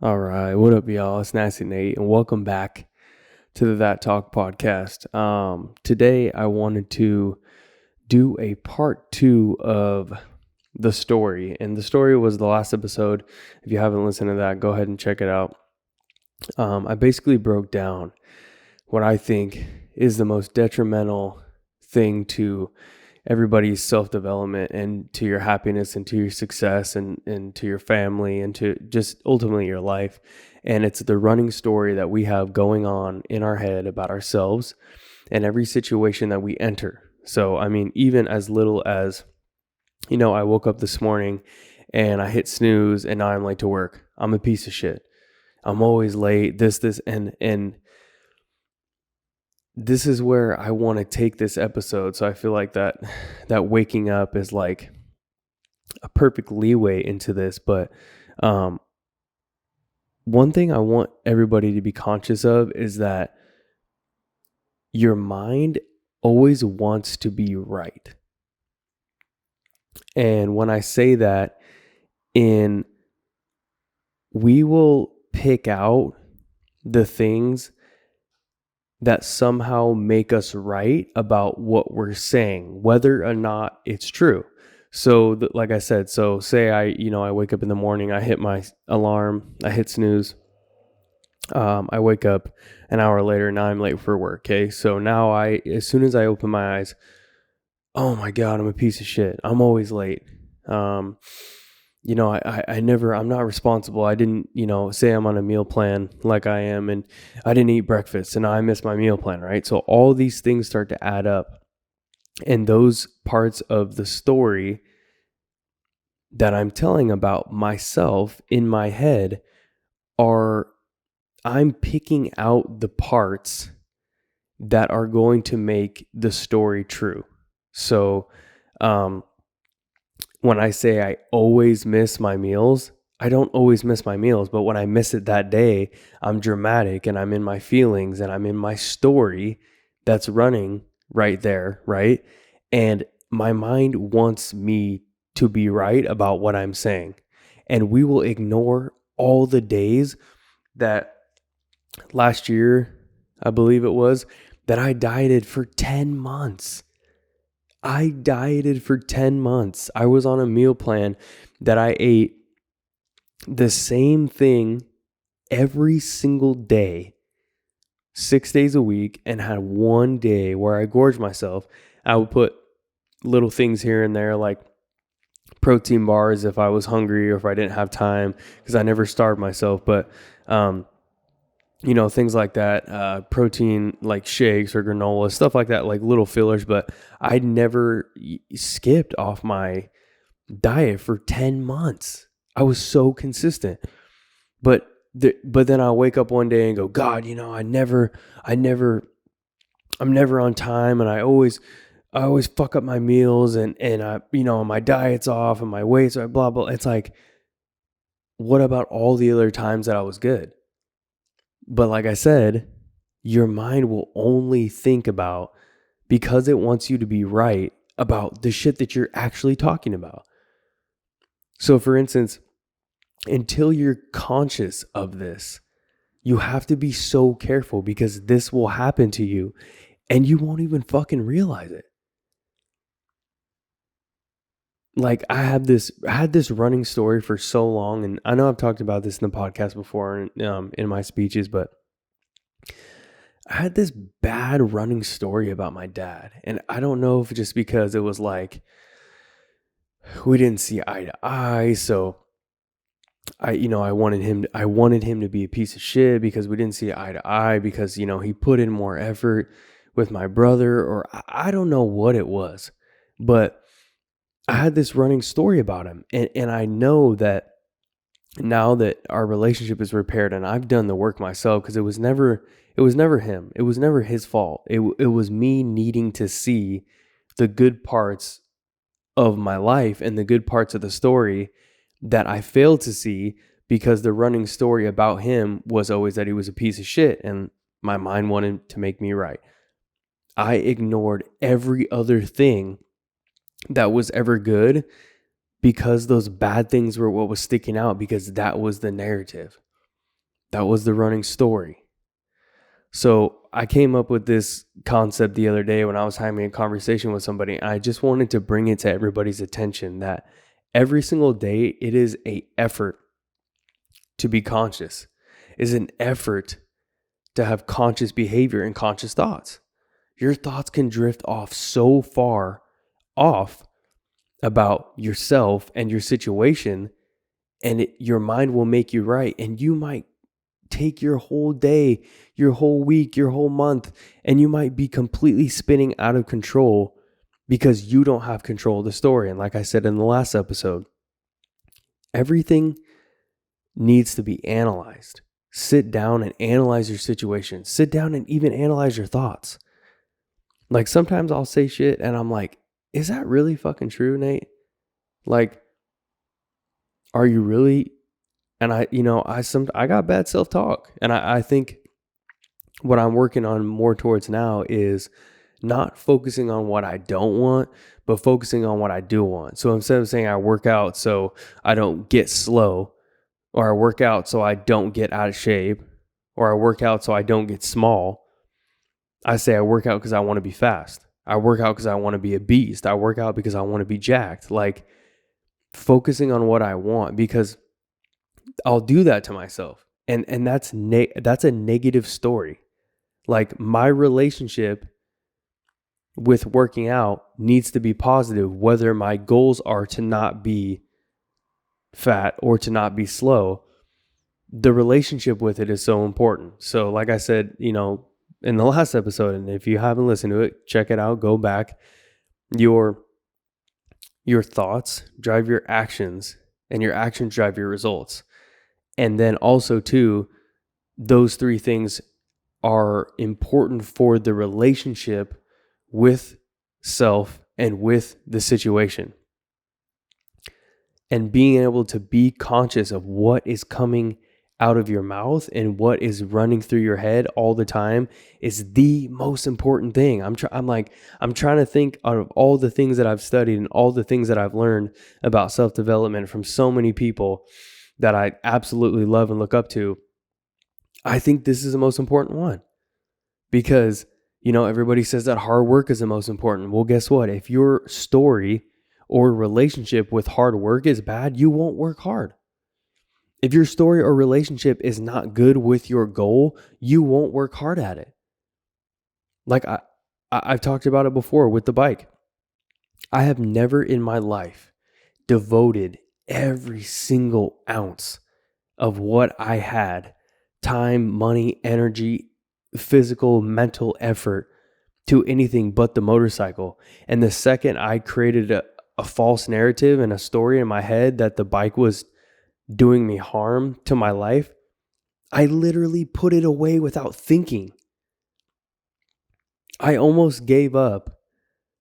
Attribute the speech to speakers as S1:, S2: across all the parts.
S1: All right, what up, y'all? It's Nasty Nate, and welcome back to the That Talk podcast. Today, I wanted to do a part 2 of the story, and the story was the last episode. If you haven't listened to that, go ahead and check it out. I basically broke down what I think is the most detrimental thing to everybody's self-development and to your happiness and to your success and to your family and to just ultimately your life. And it's the running story that we have going on in our head about ourselves and every situation that we enter. So, I mean, even as little as, I woke up this morning and I hit snooze and now I'm late to work. I'm a piece of shit. I'm always late, and this is where I want to take this episode. So I feel like that waking up is like a perfect leeway into this. But one thing I want everybody to be conscious of is that your mind always wants to be right. And when I say that, we will pick out the things that somehow make us right about what we're saying, whether or not it's true. So like I said, so say I wake up in the morning, I hit my alarm, I hit snooze. I wake up an hour later, now I'm late for work. Okay. So now as soon as I open my eyes, oh my God, I'm a piece of shit. I'm always late. I'm not responsible. I didn't, say I'm on a meal plan like I am, and I didn't eat breakfast and I missed my meal plan, right? So all these things start to add up. And those parts of the story that I'm telling about myself in my head I'm picking out the parts that are going to make the story true. So, when I say I always miss my meals, I don't always miss my meals, but when I miss it that day, I'm dramatic and I'm in my feelings and I'm in my story that's running right there, right? And my mind wants me to be right about what I'm saying. And we will ignore all the days that last year, I believe it was, that I dieted for 10 months. I dieted for 10 months. I was on a meal plan that I ate the same thing every single day, 6 days a week, and had one day where I gorged myself. I would put little things here and there like protein bars if I was hungry or if I didn't have time, because I never starved myself. But things like that, protein like shakes or granola, stuff like that, like little fillers. But I never skipped off my diet for 10 months. I was so consistent. But then I'll wake up one day and go, God, I'm never on time, and I always fuck up my meals, and I, my diet's off and my weight's blah, blah. It's like, what about all the other times that I was good? But like I said, your mind will only think about, because it wants you to be right about the shit that you're actually talking about. So for instance, until you're conscious of this, you have to be so careful, because this will happen to you and you won't even fucking realize it. Like I had this running story for so long, and I know I've talked about this in the podcast before, in my speeches, but I had this bad running story about my dad. And I don't know if just because it was like we didn't see eye to eye, so I wanted him to be a piece of shit because we didn't see eye to eye, because he put in more effort with my brother, or I don't know what it was. But I had this running story about him, and I know that now that our relationship is repaired and I've done the work myself, because it was never him. It was never his fault. It was me needing to see the good parts of my life and the good parts of the story that I failed to see, because the running story about him was always that he was a piece of shit, and my mind wanted to make me right. I ignored every other thing that was ever good, because those bad things were what was sticking out, because that was the narrative. That was the running story. So I came up with this concept the other day when I was having a conversation with somebody. I just wanted to bring it to everybody's attention that every single day it is an effort to be conscious. It is an effort to have conscious behavior and conscious thoughts. Your thoughts can drift off so far off about yourself and your situation, and your mind will make you right. And you might take your whole day, your whole week, your whole month, and you might be completely spinning out of control because you don't have control of the story. And like I said in the last episode, everything needs to be analyzed. Sit down and analyze your situation. Sit down and even analyze your thoughts. Like sometimes I'll say shit and I'm like, is that really fucking true, Nate? Like, are you really? And I got bad self-talk. And I think what I'm working on more towards now is not focusing on what I don't want, but focusing on what I do want. So instead of saying I work out so I don't get slow, or I work out so I don't get out of shape, or I work out so I don't get small, I say I work out because I want to be fast. I work out because I want to be a beast. I work out because I want to be jacked. Like focusing on what I want, because I'll do that to myself. And that's a negative story. Like my relationship with working out needs to be positive, whether my goals are to not be fat or to not be slow. The relationship with it is so important. So like I said, in the last episode, and if you haven't listened to it, check it out, go back. Your thoughts drive your actions, and your actions drive your results. And then also too, those three things are important for the relationship with self and with the situation. And being able to be conscious of what is coming out of your mouth and what is running through your head all the time is the most important thing. I'm trying to think out of all the things that I've studied and all the things that I've learned about self-development from so many people that I absolutely love and look up to. I think this is the most important one because, everybody says that hard work is the most important. Well, guess what? If your story or relationship with hard work is bad, you won't work hard. If your story or relationship is not good with your goal, you won't work hard at it. Like I've talked about it before with the bike. I have never in my life devoted every single ounce of what I had, time, money, energy, physical, mental effort, to anything but the motorcycle. And the second I created a false narrative and a story in my head that the bike was doing me harm to my life, I literally put it away without thinking. I almost gave up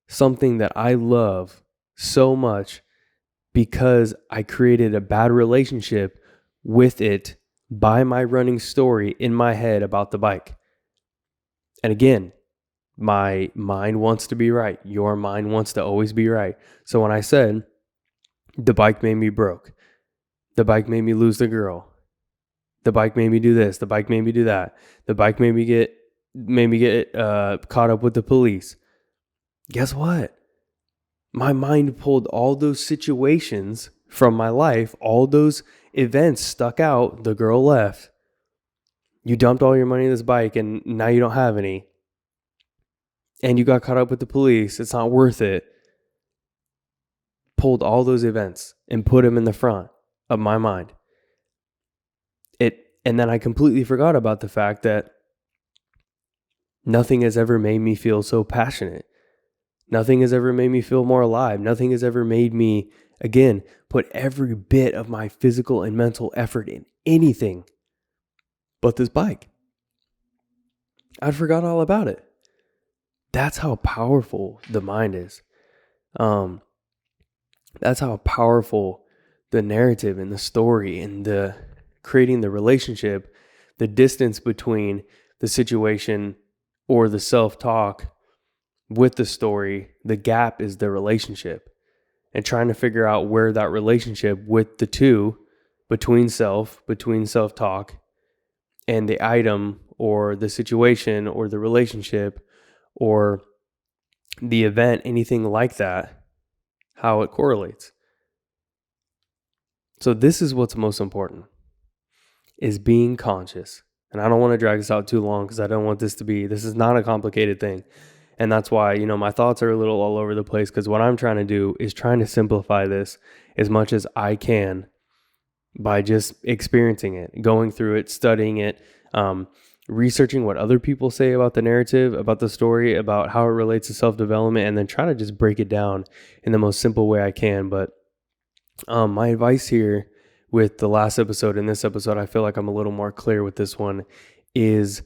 S1: something that I love so much because I created a bad relationship with it by my running story in my head about the bike. And again, my mind wants to be right. Your mind wants to always be right. So when I said the bike made me broke, the bike made me lose the girl, the bike made me do this, the bike made me do that, the bike made me get caught up with the police. Guess what? My mind pulled all those situations from my life, all those events stuck out. The girl left. You dumped all your money in this bike and now you don't have any. And you got caught up with the police. It's not worth it. Pulled all those events and put them in the front of my mind. And then I completely forgot about the fact that nothing has ever made me feel so passionate. Nothing has ever made me feel more alive. Nothing has ever made me, again, put every bit of my physical and mental effort in anything but this bike. I forgot all about it. That's how powerful the mind is. That's how powerful the narrative and the story and the creating the relationship, the distance between the situation or the self-talk with the story, the gap is the relationship. And trying to figure out where that relationship with the two, between self-talk and the item or the situation or the relationship or the event, anything like that, how it correlates. So this is what's most important, is being conscious. And I don't want to drag this out too long because I don't want this is not a complicated thing. And that's why, my thoughts are a little all over the place, because what I'm trying to do is trying to simplify this as much as I can by just experiencing it, going through it, studying it, researching what other people say about the narrative, about the story, about how it relates to self-development, and then try to just break it down in the most simple way I can. But my advice here with the last episode and this episode, I feel like I'm a little more clear with this one, is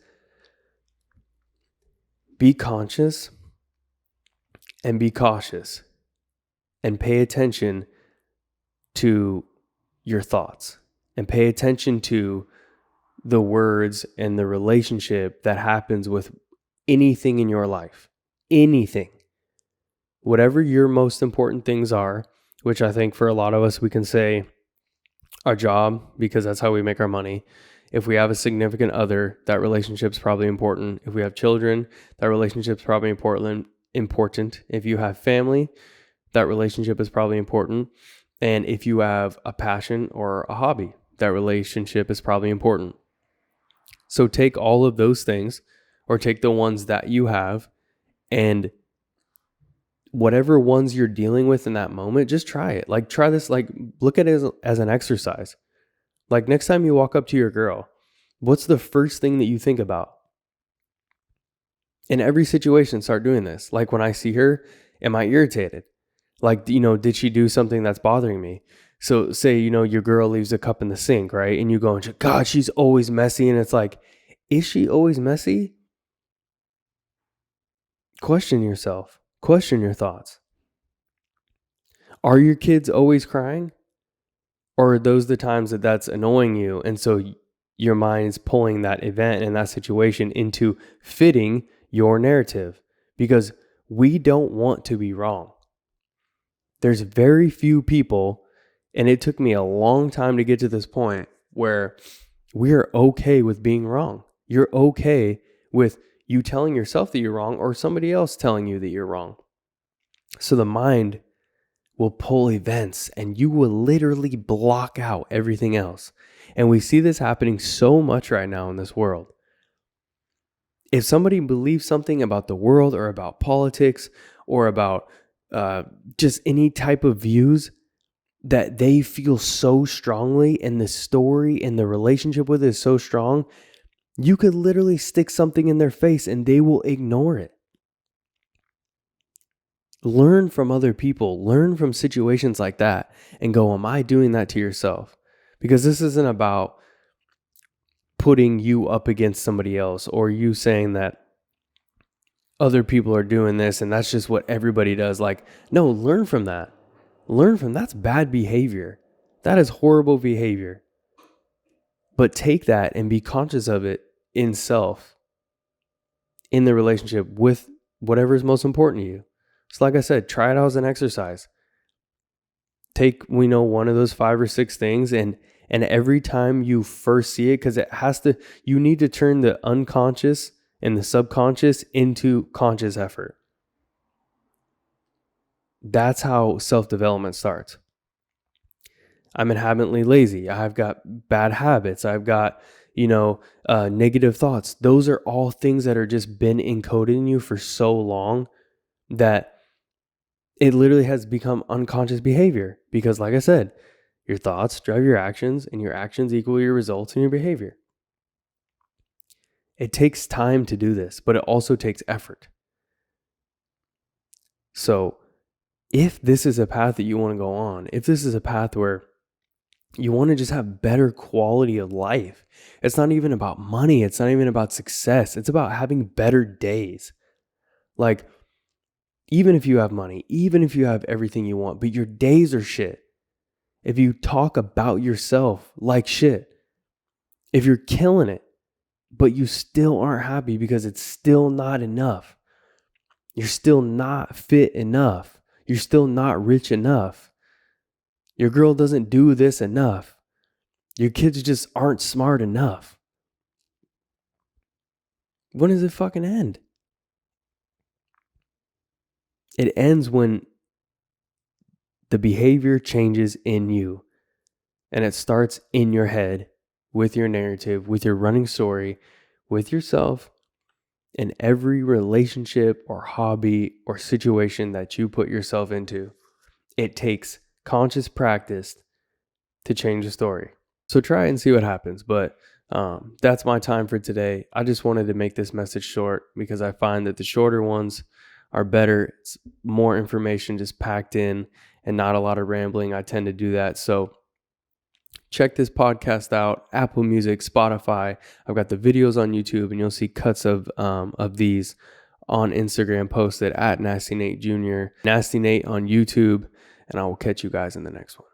S1: be conscious and be cautious and pay attention to your thoughts and pay attention to the words and the relationship that happens with anything in your life. Anything. Whatever your most important things are, which I think for a lot of us, we can say our job, because that's how we make our money. If we have a significant other, that relationship's probably important. If we have children, that relationship's probably important. If you have family, that relationship is probably important. And if you have a passion or a hobby, that relationship is probably important. So take all of those things, or take the ones that you have, and whatever ones you're dealing with in that moment, just try it. Like, try this, like, look at it as an exercise. Like, next time you walk up to your girl, what's the first thing that you think about? In every situation, start doing this. Like, when I see her, am I irritated? Like, did she do something that's bothering me? So say, your girl leaves a cup in the sink, right? And you go and God, she's always messy. And it's like, is she always messy? Question yourself. Question your thoughts. Are your kids always crying? Or are those the times that's annoying you? And so your mind's pulling that event and that situation into fitting your narrative, because we don't want to be wrong. There's very few people, and it took me a long time to get to this point, where we're okay with being wrong. You're okay with you telling yourself that you're wrong, or somebody else telling you that you're wrong. So the mind will pull events, and you will literally block out everything else. And we see this happening so much right now in this world. If somebody believes something about the world, or about politics, or about just any type of views that they feel so strongly, and the story and the relationship with it is so strong, you could literally stick something in their face and they will ignore it. Learn from other people, learn from situations like that, and go, am I doing that to yourself? Because this isn't about putting you up against somebody else, or you saying that other people are doing this and that's just what everybody does. Like, no, learn from that. That's bad behavior. That is horrible behavior. But take that and be conscious of it in self, in the relationship with whatever is most important to you. So like I said, try it out as an exercise. Take, one of those 5 or 6 things, and every time you first see it, because you need to turn the unconscious and the subconscious into conscious effort. That's how self-development starts. I'm inherently lazy. I've got bad habits. I've got, negative thoughts. Those are all things that are just been encoded in you for so long that it literally has become unconscious behavior. Because like I said, your thoughts drive your actions, and your actions equal your results and your behavior. It takes time to do this, but it also takes effort. So if this is a path that you want to go on, if this is a path where you want to just have better quality of life, it's not even about money. It's not even about success. It's about having better days. Like, even if you have money, even if you have everything you want, but your days are shit. If you talk about yourself like shit, if you're killing it, but you still aren't happy because it's still not enough, you're still not fit enough, you're still not rich enough, your girl doesn't do this enough, your kids just aren't smart enough, When does it fucking end? It ends when the behavior changes in you, and it starts in your head with your narrative, with your running story, with yourself, in every relationship or hobby or situation that you put yourself into. It takes conscious practice to change the story. So try it and see what happens. But that's my time for today. I just wanted to make this message short because I find that the shorter ones are better. It's more information just packed in and not a lot of rambling. I tend to do that. So check this podcast out, Apple Music, Spotify. I've got the videos on YouTube, and you'll see cuts of these on Instagram posted at Nasty Nate Jr., Nasty Nate on YouTube, and I will catch you guys in the next one.